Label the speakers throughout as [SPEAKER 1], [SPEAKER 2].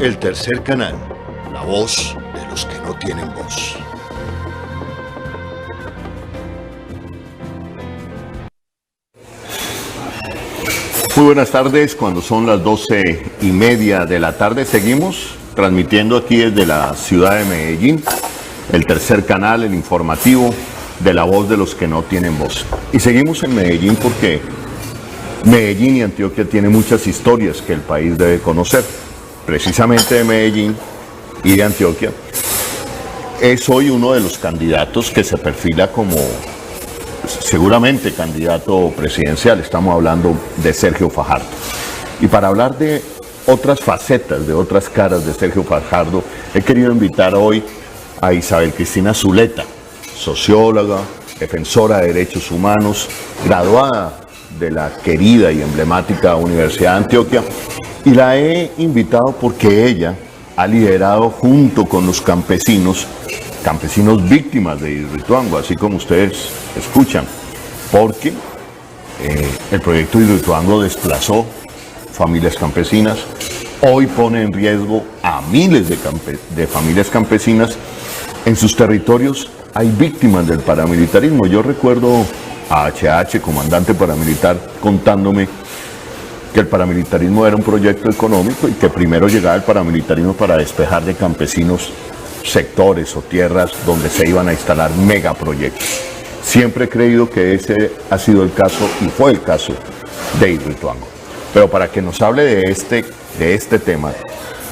[SPEAKER 1] El tercer canal, la voz de los que no tienen voz. Muy buenas tardes, cuando son las 12:30 de la tarde, seguimos transmitiendo aquí desde la ciudad de Medellín, el tercer canal, el informativo de la voz de los que no tienen voz. Y seguimos en Medellín porque Medellín y Antioquia tienen muchas historias que el país debe conocer. Precisamente de Medellín y de Antioquia es hoy uno de los candidatos que se perfila como seguramente candidato presidencial. Estamos hablando de Sergio Fajardo. Y para hablar de otras facetas, de otras caras de Sergio Fajardo, he querido invitar hoy a Isabel Cristina Zuleta, socióloga, defensora de derechos humanos, graduada de la querida y emblemática Universidad de Antioquia, y la he invitado porque ella ha liderado junto con los campesinos víctimas de Hidroituango, así como ustedes escuchan, porque el proyecto Hidroituango desplazó familias campesinas, hoy pone en riesgo a miles de familias campesinas. En sus territorios hay víctimas del paramilitarismo. Yo recuerdo a HH, comandante paramilitar, contándome que el paramilitarismo era un proyecto económico y que primero llegaba el paramilitarismo para despejar de campesinos sectores o tierras donde se iban a instalar megaproyectos. Siempre he creído que ese ha sido el caso y fue el caso de Hidroituango. Pero para que nos hable de este tema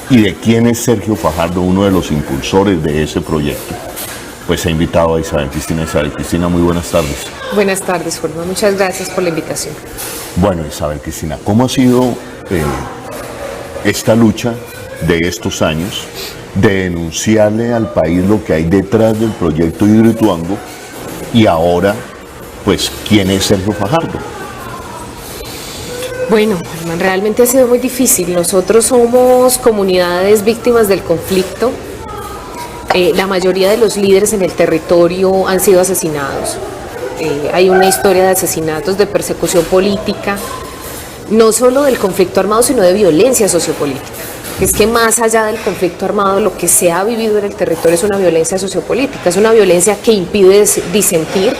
[SPEAKER 1] y de quién es Sergio Fajardo, uno de los impulsores de ese proyecto, pues he invitado a Isabel Cristina. Isabel Cristina, muy buenas tardes.
[SPEAKER 2] Buenas tardes, Jorge. Muchas gracias por la invitación.
[SPEAKER 1] Bueno, Isabel Cristina, ¿cómo ha sido esta lucha de estos años de denunciarle al país lo que hay detrás del proyecto Hidroituango y ahora, pues, quién es Sergio Fajardo?
[SPEAKER 2] Bueno, realmente ha sido muy difícil. Nosotros somos comunidades víctimas del conflicto. La mayoría de los líderes en el territorio han sido asesinados. Hay una historia de asesinatos, de persecución política, no solo del conflicto armado, sino de violencia sociopolítica. Es que más allá del conflicto armado, lo que se ha vivido en el territorio es una violencia sociopolítica, es una violencia que impide disentir.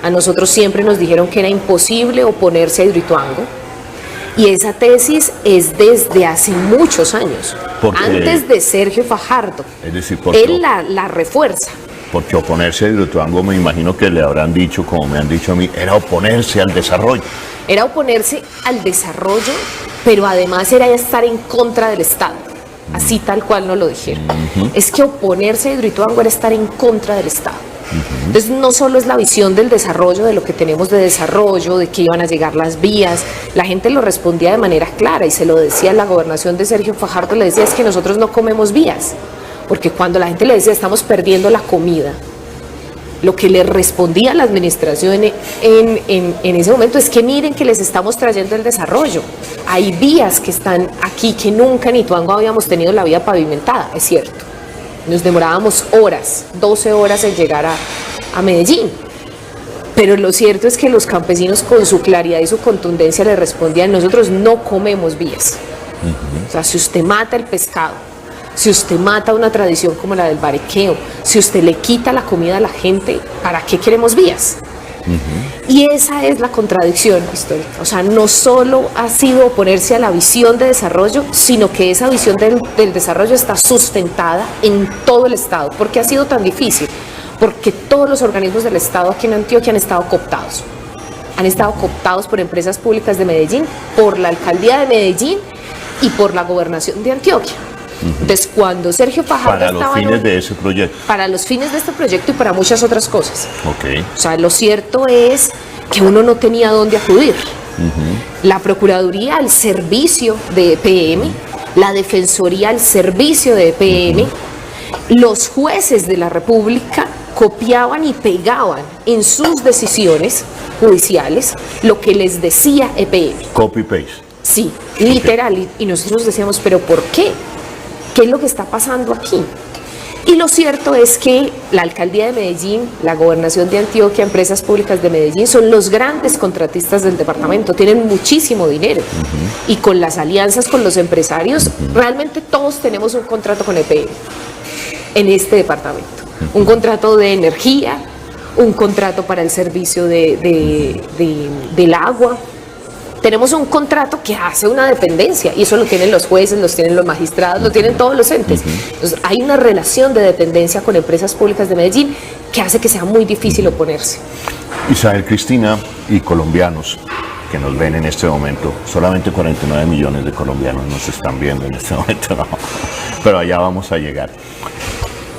[SPEAKER 2] A nosotros siempre nos dijeron que era imposible oponerse a Hidroituango, y esa tesis es desde hace muchos años, antes de Sergio Fajardo.
[SPEAKER 1] Es decir,
[SPEAKER 2] él la refuerza.
[SPEAKER 1] Porque oponerse a Hidroituango, me imagino que le habrán dicho, como me han dicho a mí, era oponerse al desarrollo.
[SPEAKER 2] Era oponerse al desarrollo, pero además era estar en contra del Estado. Así tal cual nos lo dijeron. Es que oponerse a Hidroituango era estar en contra del Estado. Entonces no solo es la visión del desarrollo, de lo que tenemos de desarrollo, de que iban a llegar las vías, la gente lo respondía de manera clara y se lo decía la gobernación de Sergio Fajardo, le decía es que nosotros no comemos vías, porque cuando la gente le decía estamos perdiendo la comida, lo que le respondía a la administración en ese momento es que miren que les estamos trayendo el desarrollo, hay vías que están aquí que nunca en Hidroituango habíamos tenido la vía pavimentada, es cierto. Nos demorábamos horas, 12 horas en llegar a Medellín. Pero lo cierto es que los campesinos con su claridad y su contundencia le respondían, nosotros no comemos vías. O sea, si usted mata el pescado, si usted mata una tradición como la del barequeo, si usted le quita la comida a la gente, ¿para qué queremos vías? Y esa es la contradicción histórica. O sea, no solo ha sido oponerse a la visión de desarrollo, sino que esa visión del desarrollo está sustentada en todo el Estado. ¿Por qué ha sido tan difícil? Porque todos los organismos del Estado aquí en Antioquia han estado cooptados. Han estado cooptados por empresas públicas de Medellín, por la alcaldía de Medellín y por la gobernación de Antioquia. Entonces, cuando Sergio Fajardo
[SPEAKER 1] para los fines de ese proyecto.
[SPEAKER 2] Para los fines de este proyecto y para muchas otras cosas.
[SPEAKER 1] Okay.
[SPEAKER 2] O sea, lo cierto es que uno no tenía dónde acudir. La Procuraduría al servicio de EPM, la Defensoría al servicio de EPM, los jueces de la República copiaban y pegaban en sus decisiones judiciales lo que les decía EPM.
[SPEAKER 1] Copy-paste.
[SPEAKER 2] Sí, literal. Y nosotros decíamos, ¿pero por qué? ¿Qué es lo que está pasando aquí? Y lo cierto es que la Alcaldía de Medellín, la Gobernación de Antioquia, Empresas Públicas de Medellín son los grandes contratistas del departamento, tienen muchísimo dinero y con las alianzas con los empresarios, realmente todos tenemos un contrato con EPM en este departamento, un contrato de energía, un contrato para el servicio del agua. Tenemos un contrato que hace una dependencia y eso lo tienen los jueces, lo tienen los magistrados, lo tienen todos los entes. Entonces, hay una relación de dependencia con Empresas Públicas de Medellín que hace que sea muy difícil oponerse.
[SPEAKER 1] Isabel, Cristina y colombianos que nos ven en este momento, solamente 49 millones de colombianos nos están viendo en este momento, no, pero allá vamos a llegar.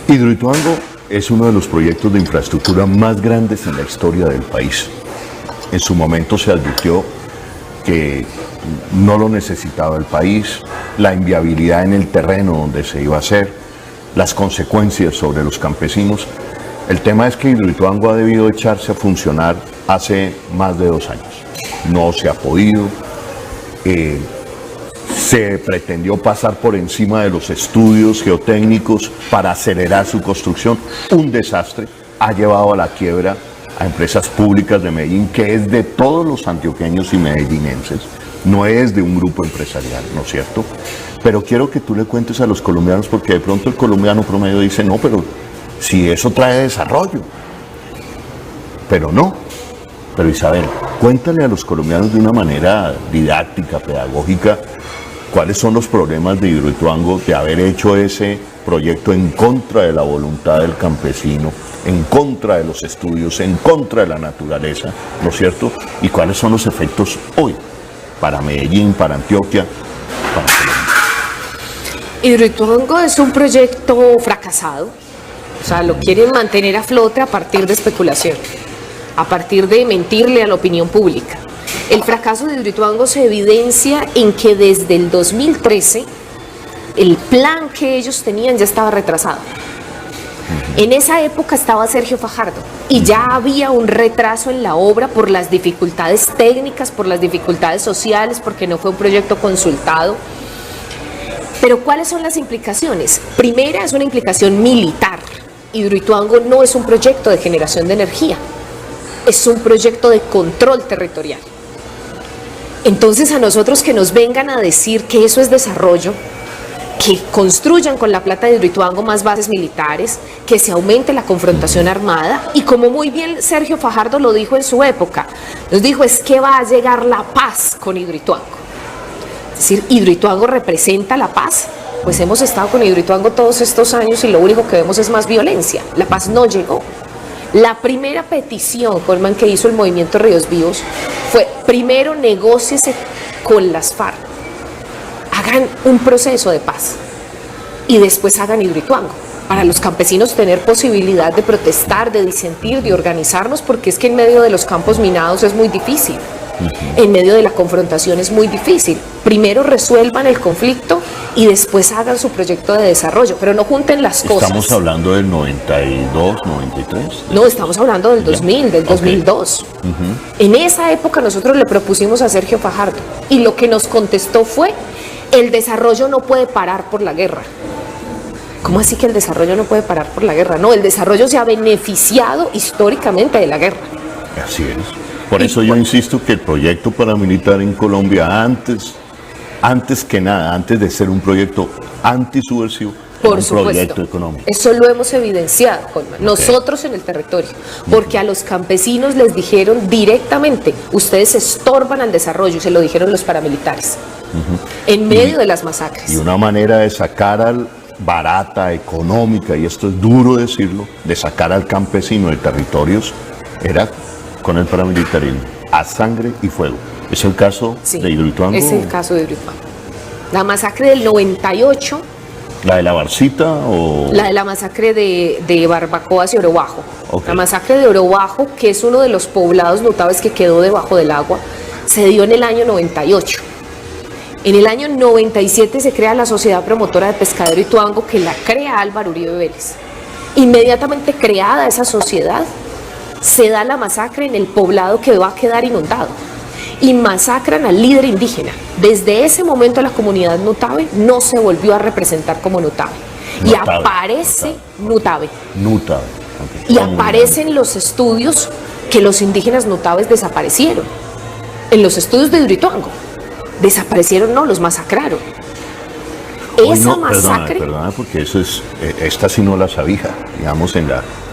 [SPEAKER 1] Hidroituango es uno de los proyectos de infraestructura más grandes en la historia del país. En su momento se advirtió que no lo necesitaba el país, la inviabilidad en el terreno donde se iba a hacer, las consecuencias sobre los campesinos. El tema es que Hidroituango ha debido echarse a funcionar hace más de 2 años. No se ha podido. Se pretendió pasar por encima de los estudios geotécnicos para acelerar su construcción. Un desastre. Ha llevado a la quiebra a Empresas Públicas de Medellín, que es de todos los antioqueños y medellinenses, no es de un grupo empresarial, ¿no es cierto? Pero quiero que tú le cuentes a los colombianos, porque de pronto el colombiano promedio dice, no, pero si eso trae desarrollo. Pero no. Pero Isabel, cuéntale a los colombianos de una manera didáctica, pedagógica, cuáles son los problemas de Hidroituango de haber hecho ese proyecto en contra de la voluntad del campesino, en contra de los estudios, en contra de la naturaleza, ¿no es cierto? Y cuáles son los efectos hoy para Medellín, para Antioquia, para Colombia.
[SPEAKER 2] Hidroituango es un proyecto fracasado, o sea, lo quieren mantener a flote a partir de especulación, a partir de mentirle a la opinión pública. El fracaso de Hidroituango se evidencia en que desde el 2013 el plan que ellos tenían ya estaba retrasado. En esa época estaba Sergio Fajardo y ya había un retraso en la obra por las dificultades técnicas, por las dificultades sociales, porque no fue un proyecto consultado. Pero ¿cuáles son las implicaciones? Primera, es una implicación militar. Hidroituango no es un proyecto de generación de energía, es un proyecto de control territorial. Entonces, a nosotros que nos vengan a decir que eso es desarrollo, que construyan con la plata de Hidroituango más bases militares, que se aumente la confrontación armada, y como muy bien Sergio Fajardo lo dijo en su época, nos dijo, es que va a llegar la paz con Hidroituango. Es decir, Hidroituango representa la paz. Pues hemos estado con Hidroituango todos estos años y lo único que vemos es más violencia. La paz no llegó. La primera petición, Colman, que hizo el movimiento Ríos Vivos fue, primero negóciese con las FARC, hagan un proceso de paz y después hagan Hidroituango, para los campesinos tener posibilidad de protestar, de disentir, de organizarnos, porque es que en medio de los campos minados es muy difícil, en medio de la confrontación es muy difícil. Primero resuelvan el conflicto y después hagan su proyecto de desarrollo, pero no junten las cosas.
[SPEAKER 1] ¿Estamos hablando del 92, 93?
[SPEAKER 2] No, estamos hablando del 2000, del 2002. En esa época nosotros le propusimos a Sergio Fajardo y lo que nos contestó fue, el desarrollo no puede parar por la guerra. ¿Cómo así que el desarrollo no puede parar por la guerra? No, el desarrollo se ha beneficiado históricamente de la guerra.
[SPEAKER 1] Así es. Por eso yo insisto que el proyecto paramilitar en Colombia, antes que nada, antes de ser un proyecto antisubversivo,
[SPEAKER 2] por
[SPEAKER 1] un
[SPEAKER 2] supuesto,
[SPEAKER 1] proyecto económico.
[SPEAKER 2] Eso lo hemos evidenciado, Colman, nosotros en el territorio, porque a los campesinos les dijeron directamente, ustedes estorban al desarrollo, y se lo dijeron los paramilitares, en medio de las masacres.
[SPEAKER 1] Y una manera de sacar al barata, económica, y esto es duro decirlo, de sacar al campesino de territorios, era con el paramilitarismo, a sangre y fuego. ¿Es el caso de Hidroituango?
[SPEAKER 2] Es el caso de Hidroituango. La masacre del 98.
[SPEAKER 1] ¿La de la Barcita o...?
[SPEAKER 2] La de la masacre de Barbacoas y Oro Bajo.
[SPEAKER 1] Okay.
[SPEAKER 2] La masacre de Oro Bajo, que es uno de los poblados notables que quedó debajo del agua, se dio en el año 98. En el año 97 se crea la Sociedad Promotora de Pescadero Ituango, que la crea Álvaro Uribe Vélez. Inmediatamente creada esa sociedad, se da la masacre en el poblado que va a quedar inundado y masacran al líder indígena. Desde ese momento la comunidad notable no se volvió a representar como notable. y aparece Nutabe.
[SPEAKER 1] Nutabe. Okay.
[SPEAKER 2] Y aparecen los estudios que los indígenas Nutabes desaparecieron. En los estudios de Hidroituango. Desaparecieron, no, los masacraron. Esa masacre.
[SPEAKER 1] Perdona, porque eso es, esta sí no la sabía, digamos,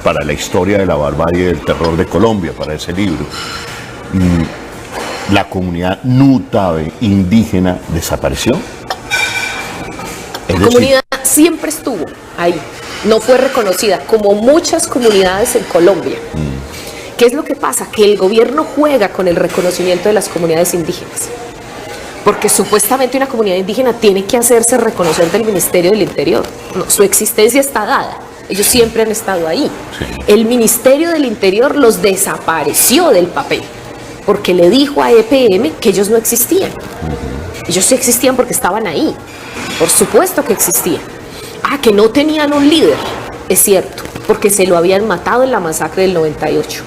[SPEAKER 1] para la historia de la barbarie y del terror de Colombia, para ese libro. La comunidad Nutabe indígena desapareció.
[SPEAKER 2] La comunidad siempre estuvo ahí, no fue reconocida, como muchas comunidades en Colombia. ¿Qué es lo que pasa? Que el gobierno juega con el reconocimiento de las comunidades indígenas. Porque supuestamente una comunidad indígena tiene que hacerse reconocer del Ministerio del Interior. No, su existencia está dada. Ellos siempre han estado ahí. Sí. El Ministerio del Interior los desapareció del papel porque le dijo a EPM que ellos no existían. Ellos sí existían porque estaban ahí. Por supuesto que existían. Que no tenían un líder. Es cierto, porque se lo habían matado en la masacre del 98.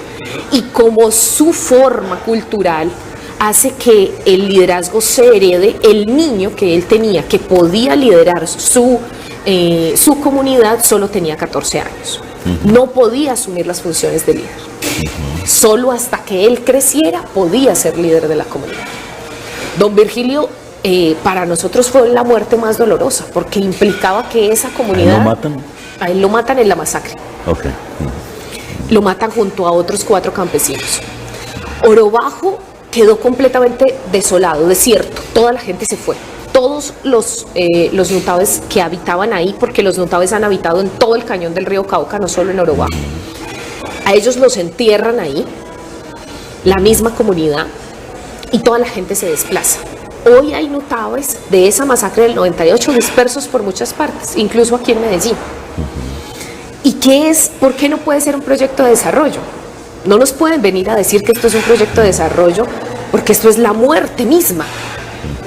[SPEAKER 2] Y como su forma cultural hace que el liderazgo se herede, el niño que él tenía, que podía liderar su comunidad, solo tenía 14 años. No podía asumir las funciones de líder. Solo hasta que él creciera podía ser líder de la comunidad. Don Virgilio, para nosotros fue la muerte más dolorosa, porque implicaba que esa comunidad...
[SPEAKER 1] ¿A él lo matan?
[SPEAKER 2] A él lo matan en la masacre.
[SPEAKER 1] Okay.
[SPEAKER 2] Lo matan junto a otros 4 campesinos. Oro Bajo quedó completamente desolado, desierto, toda la gente se fue. Todos los Nutabes que habitaban ahí, porque los Nutabes han habitado en todo el cañón del río Cauca, no solo en Oro Bajo. A ellos los entierran ahí, la misma comunidad, y toda la gente se desplaza. Hoy hay Nutabes de esa masacre del 98 dispersos por muchas partes, incluso aquí en Medellín. ¿Y qué es? ¿Por qué no puede ser un proyecto de desarrollo? No nos pueden venir a decir que esto es un proyecto de desarrollo, porque esto es la muerte misma.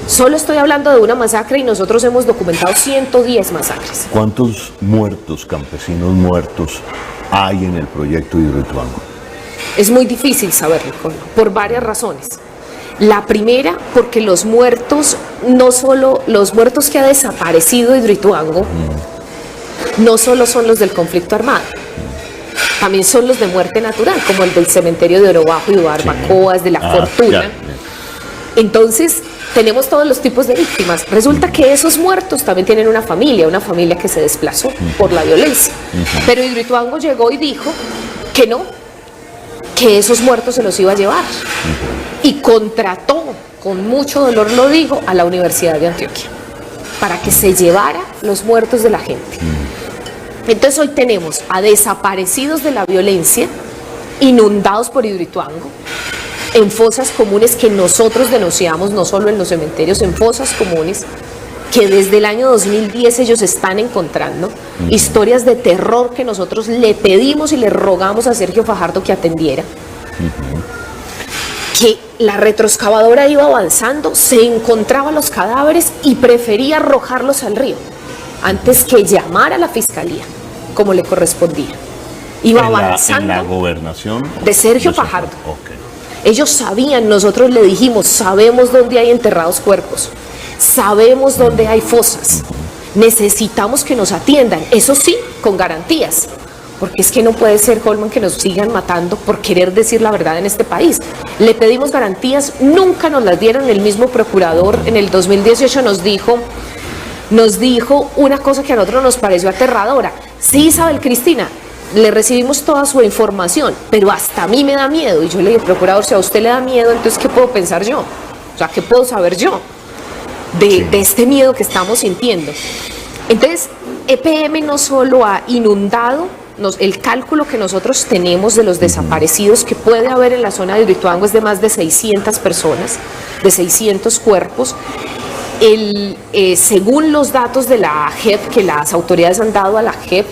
[SPEAKER 2] Solo estoy hablando de una masacre y nosotros hemos documentado 110 masacres.
[SPEAKER 1] ¿Cuántos muertos, campesinos muertos, hay en el proyecto de Hidroituango?
[SPEAKER 2] Es muy difícil saberlo, por varias razones. La primera, porque los muertos, no solo los muertos que ha desaparecido Hidroituango, no solo son los del conflicto armado. También son los de muerte natural, como el del cementerio de Oro Bajo y de Barbacoas, de La Fortuna. Entonces, tenemos todos los tipos de víctimas. Resulta que esos muertos también tienen una familia que se desplazó por la violencia. Pero Hidroituango llegó y dijo que no, que esos muertos se los iba a llevar. Y contrató, con mucho dolor lo digo, a la Universidad de Antioquia, para que se llevara los muertos de la gente. Entonces hoy tenemos a desaparecidos de la violencia, inundados por Hidroituango, en fosas comunes que nosotros denunciamos, no solo en los cementerios, en fosas comunes, que desde el año 2010 ellos están encontrando, historias de terror que nosotros le pedimos y le rogamos a Sergio Fajardo que atendiera, que la retroexcavadora iba avanzando, se encontraba los cadáveres y prefería arrojarlos al río, antes que llamar a la fiscalía, como le correspondía. Iba avanzando.
[SPEAKER 1] ¿En la gobernación?
[SPEAKER 2] De Sergio Fajardo.
[SPEAKER 1] Okay.
[SPEAKER 2] Ellos sabían, nosotros le dijimos, sabemos dónde hay enterrados cuerpos, sabemos dónde hay fosas, necesitamos que nos atiendan, eso sí, con garantías, porque es que no puede ser, Holman, que nos sigan matando por querer decir la verdad en este país. Le pedimos garantías, nunca nos las dieron. El mismo procurador en el 2018 nos dijo una cosa que a nosotros nos pareció aterradora. Sí, Isabel Cristina, le recibimos toda su información, pero hasta a mí me da miedo. Y yo le dije, procurador, si a usted le da miedo, entonces ¿qué puedo pensar yo? O sea, ¿qué puedo saber yo de este miedo que estamos sintiendo? Entonces, EPM no solo ha inundado, el cálculo que nosotros tenemos de los desaparecidos que puede haber en la zona de Hidroituango es de más de 600 personas, de 600 cuerpos. Según los datos de la JEP, que las autoridades han dado a la JEP,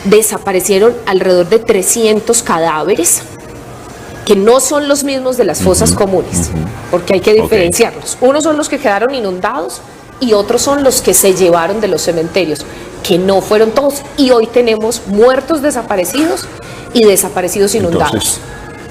[SPEAKER 2] desaparecieron alrededor de 300 cadáveres, que no son los mismos de las fosas comunes, porque hay que diferenciarlos. Unos son los que quedaron inundados y otros son los que se llevaron de los cementerios, que no fueron todos. Y hoy tenemos muertos desaparecidos y desaparecidos inundados.
[SPEAKER 1] Entonces,